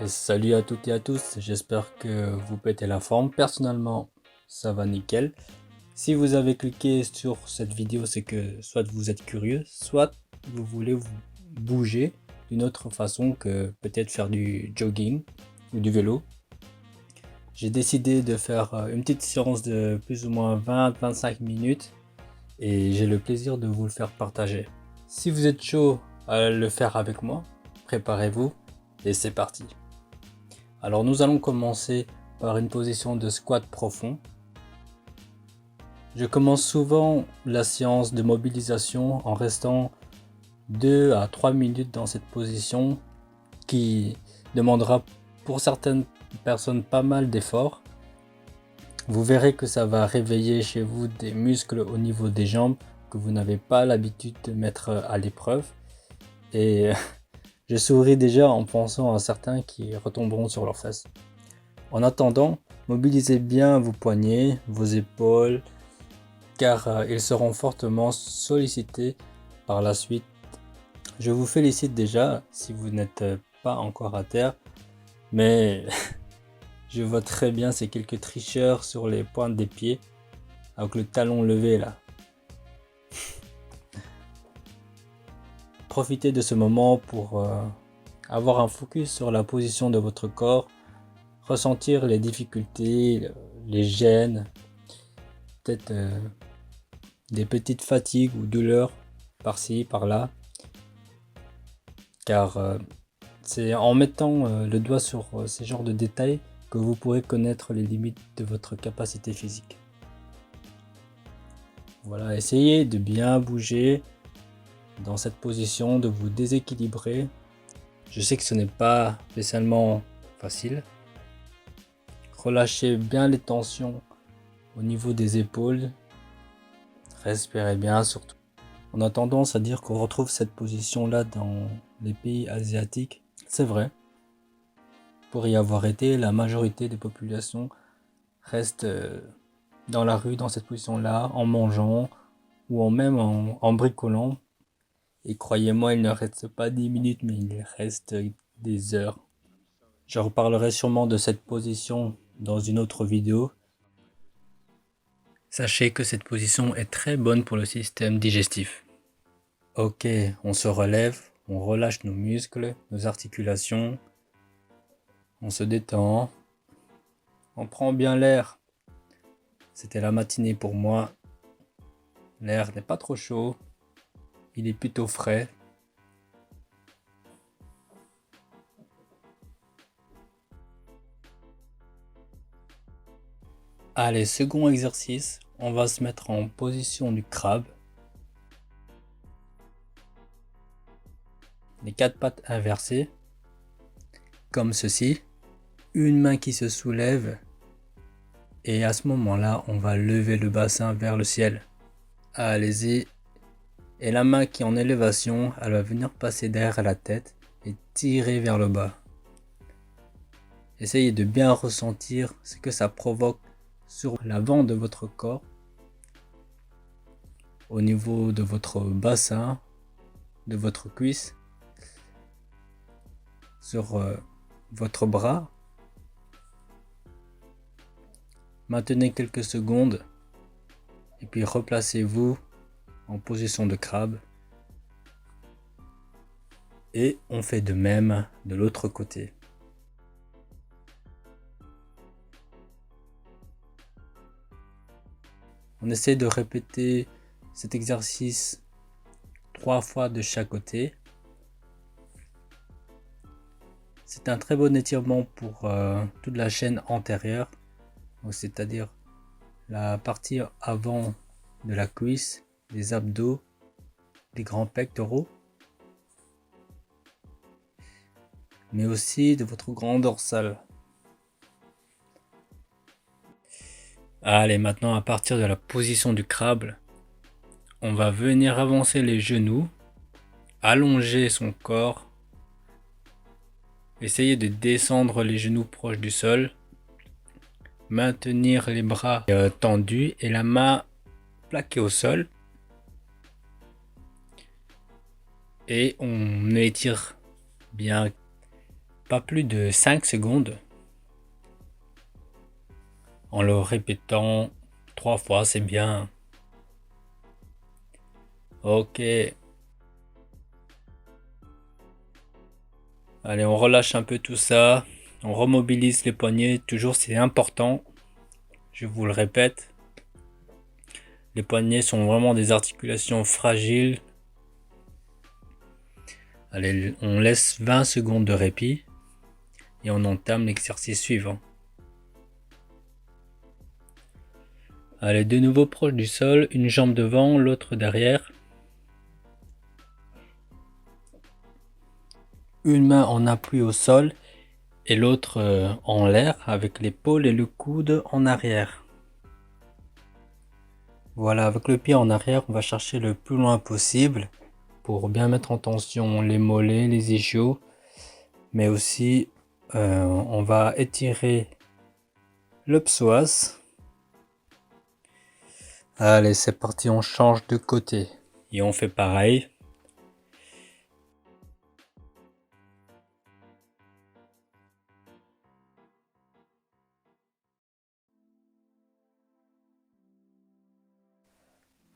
Et salut à toutes et à tous, j'espère que vous pétez la forme. Personnellement, ça va nickel. Si vous avez cliqué sur cette vidéo, c'est que soit vous êtes curieux, soit vous voulez vous bouger d'une autre façon que peut-être faire du jogging ou du vélo. J'ai décidé de faire une petite séance de plus ou moins 20-25 minutes et j'ai le plaisir de vous le faire partager. Si vous êtes chaud à le faire avec moi, préparez-vous et c'est parti. Alors nous allons commencer par une position de squat profond. Je commence souvent la séance de mobilisation en restant 2 à 3 minutes dans cette position qui demandera pour certaines personnes pas mal d'efforts. Vous verrez que ça va réveiller chez vous des muscles au niveau des jambes que vous n'avez pas l'habitude de mettre à l'épreuve. Et je souris déjà en pensant à certains qui retomberont sur leurs fesses. En attendant, mobilisez bien vos poignets, vos épaules, car ils seront fortement sollicités par la suite. Je vous félicite déjà si vous n'êtes pas encore à terre, mais je vois très bien ces quelques tricheurs sur les pointes des pieds, avec le talon levé là. Profitez de ce moment pour avoir un focus sur la position de votre corps, ressentir les difficultés, les gênes, peut-être des petites fatigues ou douleurs par-ci, par-là. Car c'est en mettant le doigt sur ces genres de détails que vous pourrez connaître les limites de votre capacité physique. Voilà, essayez de bien bouger dans cette position, de vous déséquilibrer. Je sais que ce n'est pas spécialement facile. Relâchez bien les tensions au niveau des épaules. Respirez bien surtout. On a tendance à dire qu'on retrouve cette position-là dans les pays asiatiques. C'est vrai. Pour y avoir été, la majorité des populations restent dans la rue dans cette position-là, en mangeant ou même en bricolant. Et croyez-moi, il ne reste pas 10 minutes, mais il reste des heures. Je reparlerai sûrement de cette position dans une autre vidéo. Sachez que cette position est très bonne pour le système digestif. Ok, on se relève, on relâche nos muscles, nos articulations, on se détend, on prend bien l'air. C'était la matinée pour moi. L'air n'est pas trop chaud, il est plutôt frais. Allez, second exercice, on va se mettre en position du crabe. Les 4 pattes inversées, comme ceci. Une main qui se soulève et à ce moment-là, on va lever le bassin vers le ciel. Allez-y. Et la main qui est en élévation, elle va venir passer derrière la tête et tirer vers le bas. Essayez de bien ressentir ce que ça provoque sur l'avant de votre corps, au niveau de votre bassin, de votre cuisse, sur votre bras. Maintenez quelques secondes et puis replacez-vous en position de crabe. Et on fait de même de l'autre côté. On essaie de répéter cet exercice 3 fois de chaque côté. C'est un très bon étirement pour toute la chaîne antérieure, c'est-à-dire la partie avant de la cuisse, des abdos, des grands pectoraux, mais aussi de votre grand dorsal. Allez, maintenant à partir de la position du crabe, on va venir avancer les genoux, allonger son corps, essayez de descendre les genoux proches du sol, maintenir les bras tendus et la main plaquée au sol. Et on étire bien pas plus de 5 secondes. En le répétant 3 fois, c'est bien. Ok. Allez, on relâche un peu tout ça. On remobilise les poignets. Toujours, c'est important. Je vous le répète. Les poignets sont vraiment des articulations fragiles. Allez, on laisse 20 secondes de répit. Et on entame l'exercice suivant. Allez, de nouveau proche du sol. Une jambe devant, l'autre derrière. Une main en appui au sol et l'autre en l'air avec l'épaule et le coude en arrière. Voilà, avec le pied en arrière, on va chercher le plus loin possible pour bien mettre en tension les mollets, les ischios, mais aussi on va étirer le psoas. Allez, c'est parti, on change de côté et on fait pareil.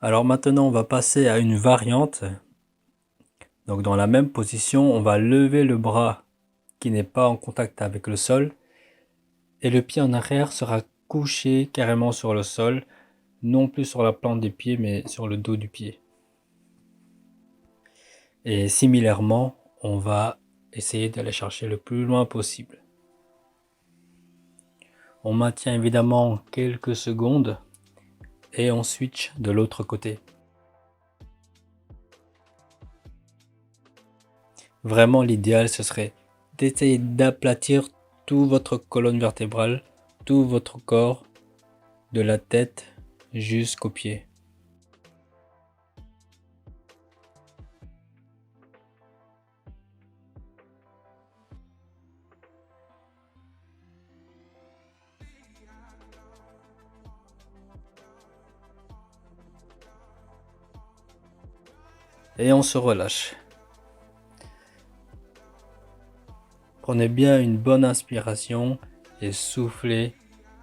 Alors maintenant, on va passer à une variante. Donc dans la même position, on va lever le bras qui n'est pas en contact avec le sol et le pied en arrière sera couché carrément sur le sol, non plus sur la plante des pieds mais sur le dos du pied. Et similairement, on va essayer d'aller chercher le plus loin possible. On maintient évidemment quelques secondes et on switch de l'autre côté. Vraiment, l'idéal, ce serait d'essayer d'aplatir toute votre colonne vertébrale, tout votre corps, de la tête jusqu'aux pieds. Et on se relâche. Prenez bien une bonne inspiration et soufflez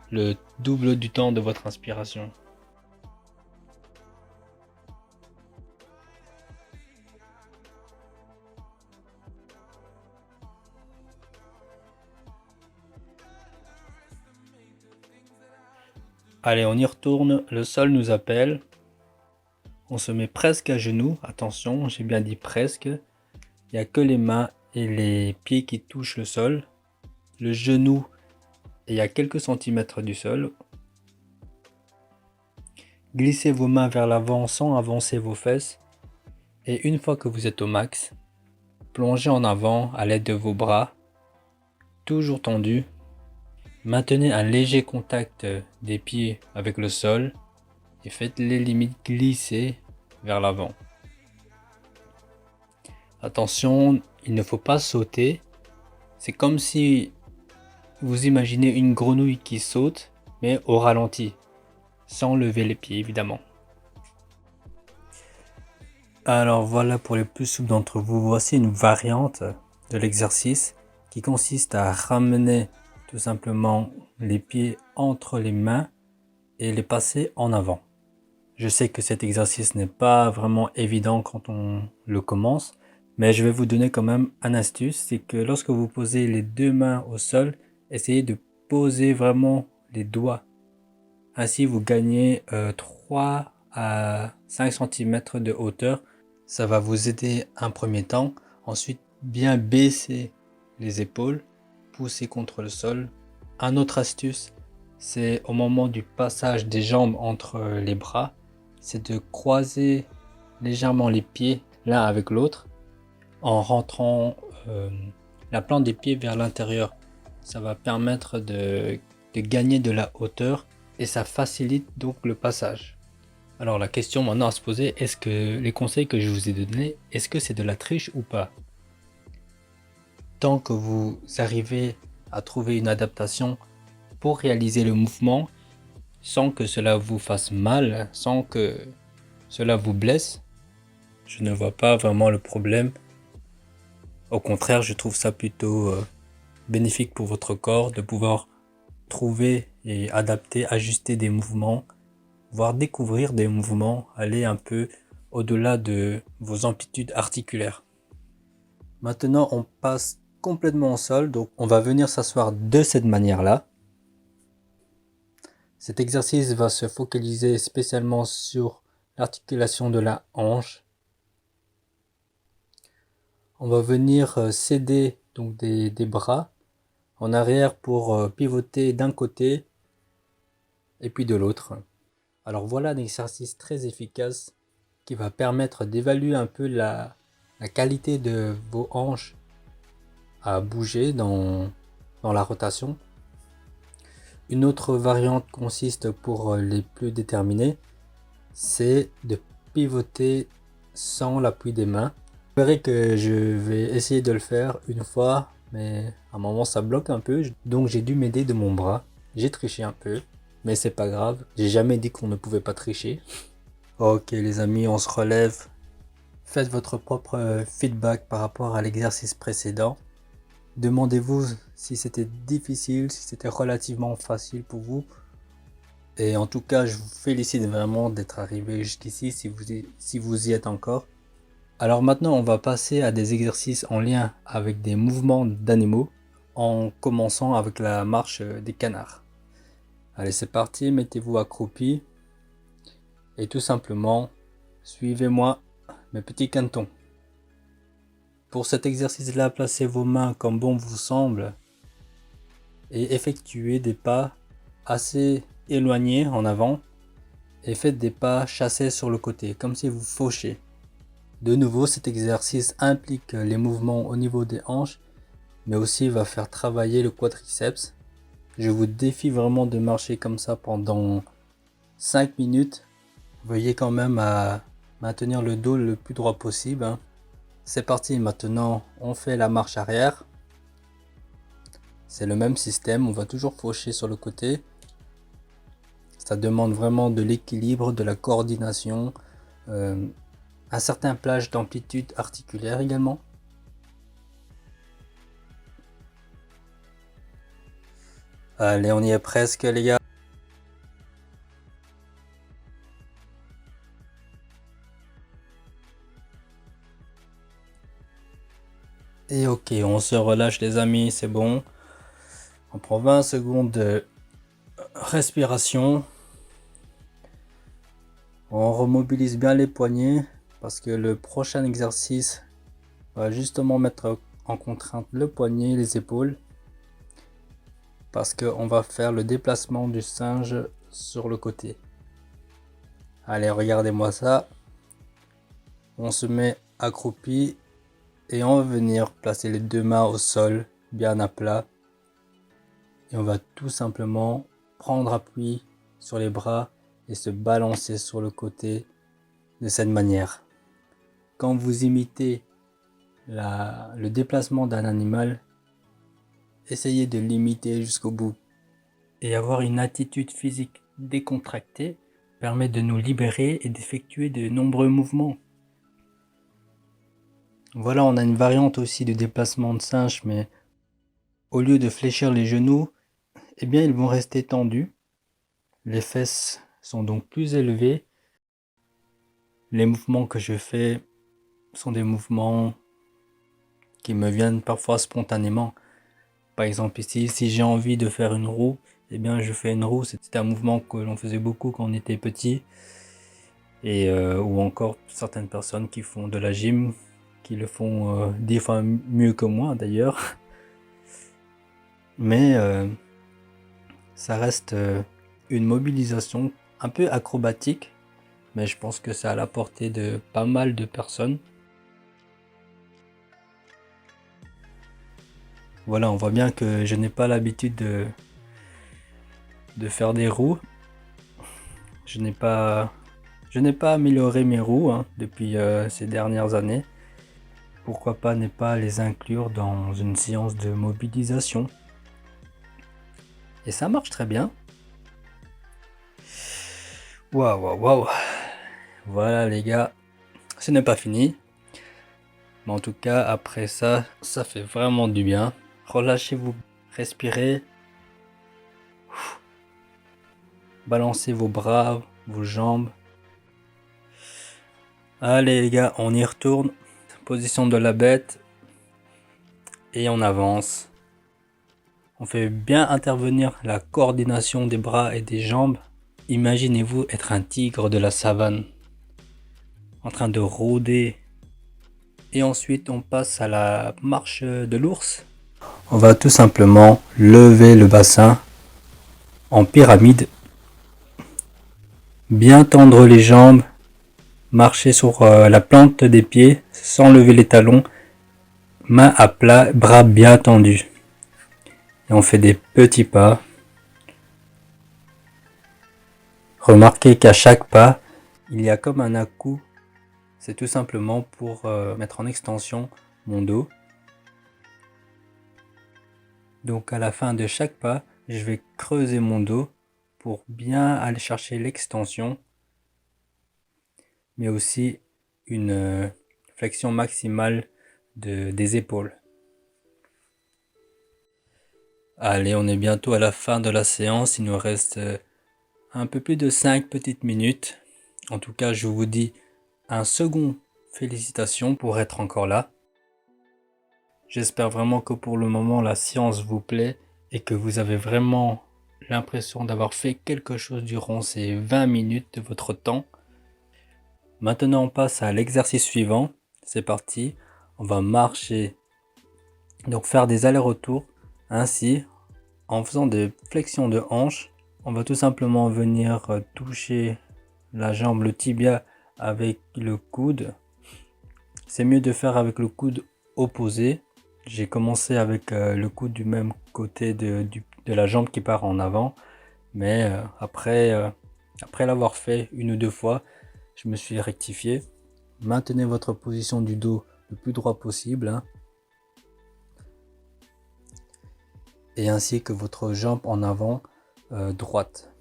le double du temps de votre inspiration. Allez, on y retourne, le sol nous appelle. On se met presque à genoux, attention, j'ai bien dit presque. Il n'y a que les mains et les pieds qui touchent le sol. Le genou est à quelques centimètres du sol. Glissez vos mains vers l'avant sans avancer vos fesses. Et une fois que vous êtes au max, plongez en avant à l'aide de vos bras, toujours tendus. Maintenez un léger contact des pieds avec le sol et faites les limites glisser vers l'avant. Attention, il ne faut pas sauter. C'est comme si vous imaginez une grenouille qui saute, mais au ralenti, sans lever les pieds évidemment. Alors voilà pour les plus souples d'entre vous, voici une variante de l'exercice qui consiste à ramener tout simplement les pieds entre les mains et les passer en avant. Je sais que cet exercice n'est pas vraiment évident quand on le commence, mais je vais vous donner quand même une astuce, c'est que lorsque vous posez les deux mains au sol, essayez de poser vraiment les doigts. Ainsi vous gagnez 3 à 5 cm de hauteur. Ça va vous aider un premier temps. Ensuite, bien baisser les épaules, pousser contre le sol. Un autre astuce, c'est au moment du passage des jambes entre les bras, c'est de croiser légèrement les pieds l'un avec l'autre en rentrant la plante des pieds vers l'intérieur. Ça va permettre de gagner de la hauteur et ça facilite donc le passage. Alors la question maintenant à se poser, est-ce que les conseils que je vous ai donnés, est-ce que c'est de la triche ou pas? Tant que vous arrivez à trouver une adaptation pour réaliser le mouvement sans que cela vous fasse mal, sans que cela vous blesse, je ne vois pas vraiment le problème. Au contraire, je trouve ça plutôt bénéfique pour votre corps de pouvoir trouver et adapter, ajuster des mouvements, voire découvrir des mouvements, aller un peu au-delà de vos amplitudes articulaires. Maintenant, on passe complètement au sol, donc on va venir s'asseoir de cette manière-là. Cet exercice va se focaliser spécialement sur l'articulation de la hanche. On va venir céder donc des bras en arrière pour pivoter d'un côté et puis de l'autre. Alors voilà un exercice très efficace qui va permettre d'évaluer un peu la qualité de vos hanches à bouger dans la rotation. Une autre variante consiste pour les plus déterminés, c'est de pivoter sans l'appui des mains. Vous verrez que je vais essayer de le faire une fois, mais à un moment ça bloque un peu, donc j'ai dû m'aider de mon bras. J'ai triché un peu, mais c'est pas grave, j'ai jamais dit qu'on ne pouvait pas tricher. Ok les amis, on se relève. Faites votre propre feedback par rapport à l'exercice précédent. Demandez-vous si c'était difficile, si c'était relativement facile pour vous. Et en tout cas, je vous félicite vraiment d'être arrivé jusqu'ici si vous y êtes encore. Alors maintenant, on va passer à des exercices en lien avec des mouvements d'animaux, en commençant avec la marche des canards. Allez, c'est parti, mettez-vous accroupi et tout simplement, suivez-moi, mes petits canetons. Pour cet exercice-là, placez vos mains comme bon vous semble et effectuez des pas assez éloignés en avant et faites des pas chassés sur le côté, comme si vous fauchiez. De nouveau, cet exercice implique les mouvements au niveau des hanches, mais aussi va faire travailler le quadriceps. Je vous défie vraiment de marcher comme ça pendant 5 minutes. Veuillez quand même à maintenir le dos le plus droit possible, hein. C'est parti, maintenant on fait la marche arrière. C'est le même système, on va toujours faucher sur le côté. Ça demande vraiment de l'équilibre, de la coordination, un certain plage d'amplitude articulaire également. Allez, on y est presque les gars. Et ok, on se relâche les amis, c'est bon. On prend 20 secondes de respiration. On remobilise bien les poignets parce que le prochain exercice va justement mettre en contrainte le poignet, les épaules. Parce qu'on va faire le déplacement du singe sur le côté. Allez, regardez-moi ça. On se met accroupi et on va venir placer les deux mains au sol, bien à plat. Et on va tout simplement prendre appui sur les bras et se balancer sur le côté de cette manière. Quand vous imitez le déplacement d'un animal, essayez de l'imiter jusqu'au bout. Et avoir une attitude physique décontractée permet de nous libérer et d'effectuer de nombreux mouvements. Voilà, on a une variante aussi de déplacement de singe, mais au lieu de fléchir les genoux, eh bien ils vont rester tendus. Les fesses sont donc plus élevées. Les mouvements que je fais sont des mouvements qui me viennent parfois spontanément. Par exemple ici, si j'ai envie de faire une roue, eh bien je fais une roue. C'était un mouvement que l'on faisait beaucoup quand on était petit. Et ou encore certaines personnes qui font de la gym, qui le font 10 fois mieux que moi d'ailleurs. Mais ça reste une mobilisation un peu acrobatique, mais je pense que c'est à la portée de pas mal de personnes. Voilà, on voit bien que je n'ai pas l'habitude de faire des roues. Je n'ai pas amélioré mes roues depuis ces dernières années. Pourquoi pas ne pas les inclure dans une séance de mobilisation? Et ça marche très bien. Waouh, waouh, waouh. Voilà les gars, ce n'est pas fini. Mais en tout cas, après ça, ça fait vraiment du bien. Relâchez-vous, respirez. Balancez vos bras, vos jambes. Allez les gars, on y retourne. Position de la bête. Et on avance. On fait bien intervenir la coordination des bras et des jambes. Imaginez-vous être un tigre de la savane, en train de rôder. Et ensuite on passe à la marche de l'ours. On va tout simplement lever le bassin en pyramide. Bien tendre les jambes. Marcher sur la plante des pieds sans lever les talons. Mains à plat, bras bien tendus. Et on fait des petits pas. Remarquez qu'à chaque pas, il y a comme un à-coup. C'est tout simplement pour mettre en extension mon dos. Donc à la fin de chaque pas, je vais creuser mon dos pour bien aller chercher l'extension, mais aussi une flexion maximale des épaules. Allez, on est bientôt à la fin de la séance, il nous reste un peu plus de 5 petites minutes. En tout cas, je vous dis un second félicitations pour être encore là. J'espère vraiment que pour le moment la séance vous plaît et que vous avez vraiment l'impression d'avoir fait quelque chose durant ces 20 minutes de votre temps. Maintenant on passe à l'exercice suivant. C'est parti. On va marcher. Donc faire des allers-retours. Ainsi, en faisant des flexions de hanches, on va tout simplement venir toucher la jambe, le tibia avec le coude. C'est mieux de faire avec le coude opposé. J'ai commencé avec le coude du même côté de la jambe qui part en avant. Mais après l'avoir fait une ou deux fois, je me suis rectifié. Maintenez votre position du dos le plus droit possible. Hein. Et ainsi que votre jambe en avant droite.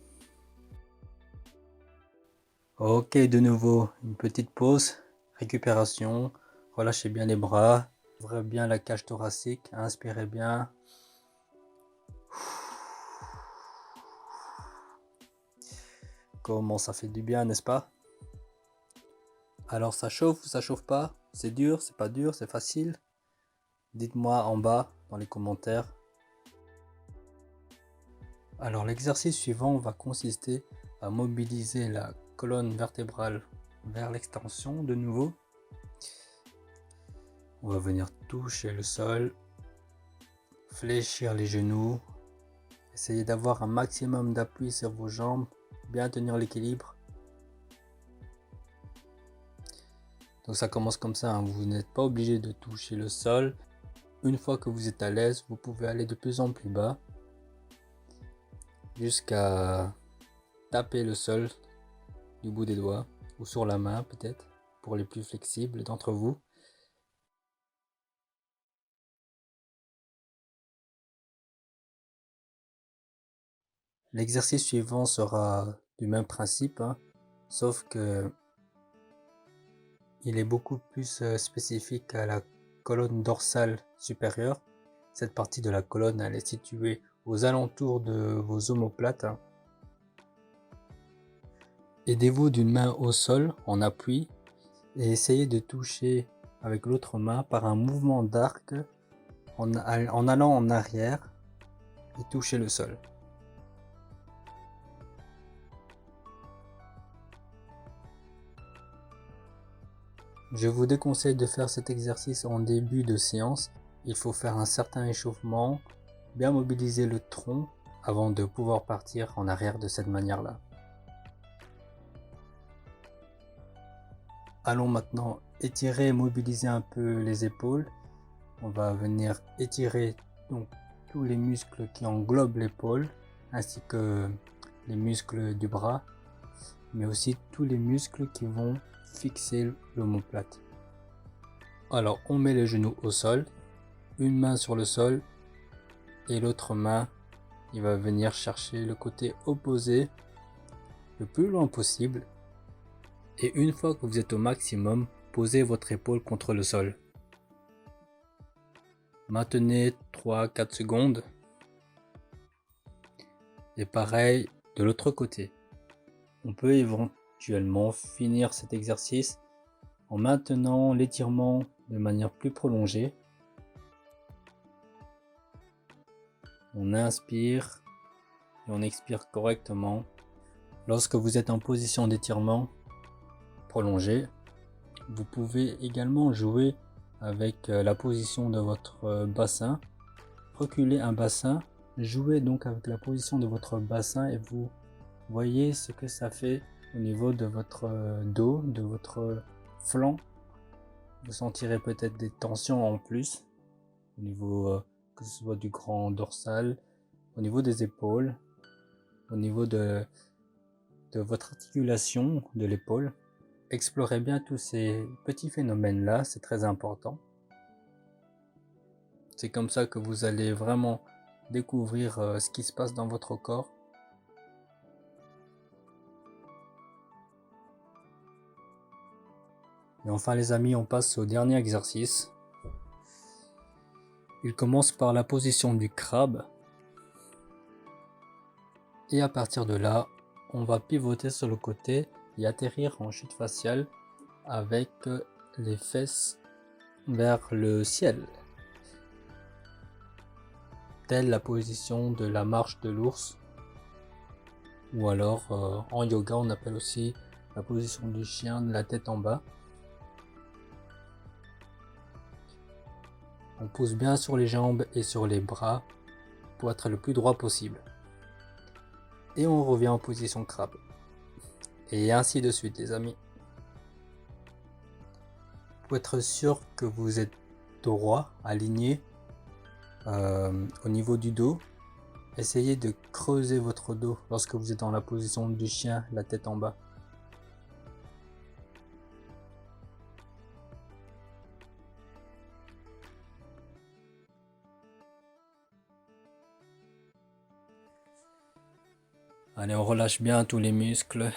Ok, de nouveau, une petite pause. Récupération. Relâchez bien les bras. Ouvrez bien la cage thoracique. Inspirez bien. Comment ça fait du bien, n'est-ce pas? Alors ça chauffe ou ça chauffe pas? C'est dur, c'est pas dur, c'est facile? Dites-moi en bas dans les commentaires. Alors l'exercice suivant va consister à mobiliser la colonne vertébrale vers l'extension de nouveau. On va venir toucher le sol, fléchir les genoux, essayez d'avoir un maximum d'appui sur vos jambes, bien tenir l'équilibre. Donc ça commence comme ça, hein. Vous n'êtes pas obligé de toucher le sol. Une fois que vous êtes à l'aise, vous pouvez aller de plus en plus bas jusqu'à taper le sol du bout des doigts ou sur la main peut-être pour les plus flexibles d'entre vous. L'exercice suivant sera du même principe, hein, sauf que il est beaucoup plus spécifique à la colonne dorsale supérieure. Cette partie de la colonne, elle est située aux alentours de vos omoplates. Hein. Aidez-vous d'une main au sol en appui et essayez de toucher avec l'autre main par un mouvement d'arc en allant en arrière et toucher le sol. Je vous déconseille de faire cet exercice en début de séance. Il faut faire un certain échauffement, bien mobiliser le tronc avant de pouvoir partir en arrière de cette manière-là. Allons maintenant étirer et mobiliser un peu les épaules. On va venir étirer donc tous les muscles qui englobent l'épaule, ainsi que les muscles du bras, mais aussi tous les muscles qui vont fixer l'omoplate. Alors on met les genoux au sol, une main sur le sol et l'autre main il va venir chercher le côté opposé le plus loin possible. Et une fois que vous êtes au maximum, posez votre épaule contre le sol. Maintenez 3-4 secondes. Et pareil de l'autre côté. On peut éventuellement finir cet exercice en maintenant l'étirement de manière plus prolongée. On inspire et on expire correctement. Lorsque vous êtes en position d'étirement prolongé, vous pouvez également jouer avec la position de votre bassin. Reculer un bassin, jouez donc avec la position de votre bassin et vous voyez ce que ça fait au niveau de votre dos, de votre flanc. Vous sentirez peut-être des tensions en plus au niveau que ce soit du grand dorsal, au niveau des épaules, au niveau de votre articulation de l'épaule. Explorez bien tous ces petits phénomènes là, c'est très important. C'est comme ça que vous allez vraiment découvrir ce qui se passe dans votre corps. Et enfin les amis, on passe au dernier exercice. Il commence par la position du crabe. Et à partir de là, on va pivoter sur le côté et atterrir en chute faciale avec les fesses vers le ciel. Telle la position de la marche de l'ours. Ou alors en yoga on appelle aussi la position du chien de la tête en bas. On pousse bien sur les jambes et sur les bras pour être le plus droit possible. Et on revient en position crabe. Et ainsi de suite les amis. Pour être sûr que vous êtes droit, aligné au niveau du dos, essayez de creuser votre dos lorsque vous êtes dans la position du chien, la tête en bas. Allez, on relâche bien tous les muscles,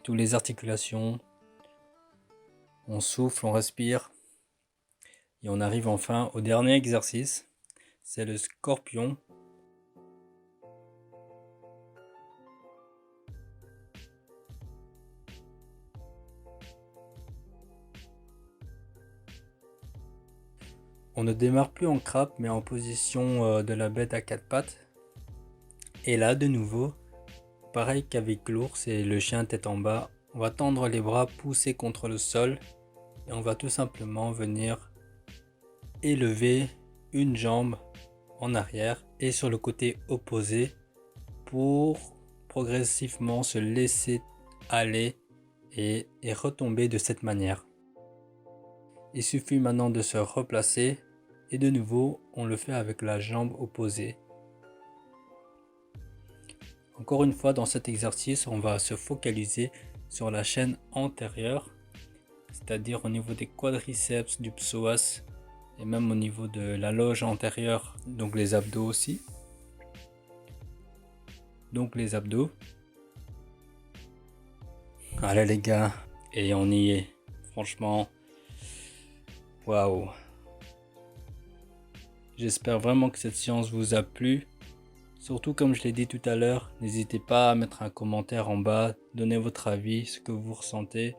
toutes les articulations. On souffle, on respire. Et on arrive enfin au dernier exercice. C'est le scorpion. On ne démarre plus en crabe, mais en position de la bête à quatre pattes. Et là, de nouveau, pareil qu'avec l'ours et le chien tête en bas, on va tendre les bras, pousser contre le sol. Et on va tout simplement venir élever une jambe en arrière et sur le côté opposé pour progressivement se laisser aller et retomber de cette manière. Il suffit maintenant de se replacer et de nouveau on le fait avec la jambe opposée. Encore une fois dans cet exercice on va se focaliser sur la chaîne antérieure, c'est-à-dire au niveau des quadriceps, du psoas et même au niveau de la loge antérieure, donc les abdos aussi. Donc les abdos. Allez les gars, et on y est. Franchement, waouh. J'espère vraiment que cette séance vous a plu. Surtout comme je l'ai dit tout à l'heure, n'hésitez pas à mettre un commentaire en bas, donner votre avis, ce que vous ressentez,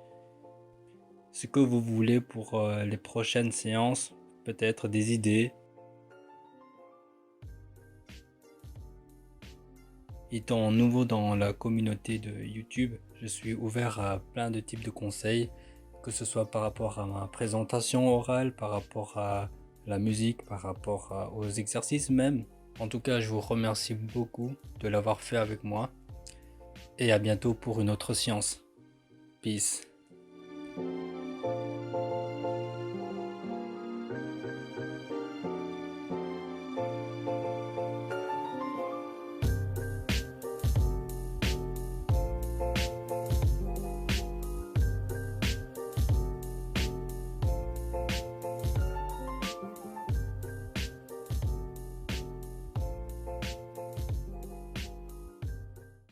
ce que vous voulez pour les prochaines séances, peut-être des idées. Étant nouveau dans la communauté de YouTube, je suis ouvert à plein de types de conseils, que ce soit par rapport à ma présentation orale, par rapport à la musique, par rapport aux exercices même. En tout cas, je vous remercie beaucoup de l'avoir fait avec moi et à bientôt pour une autre séance. Peace.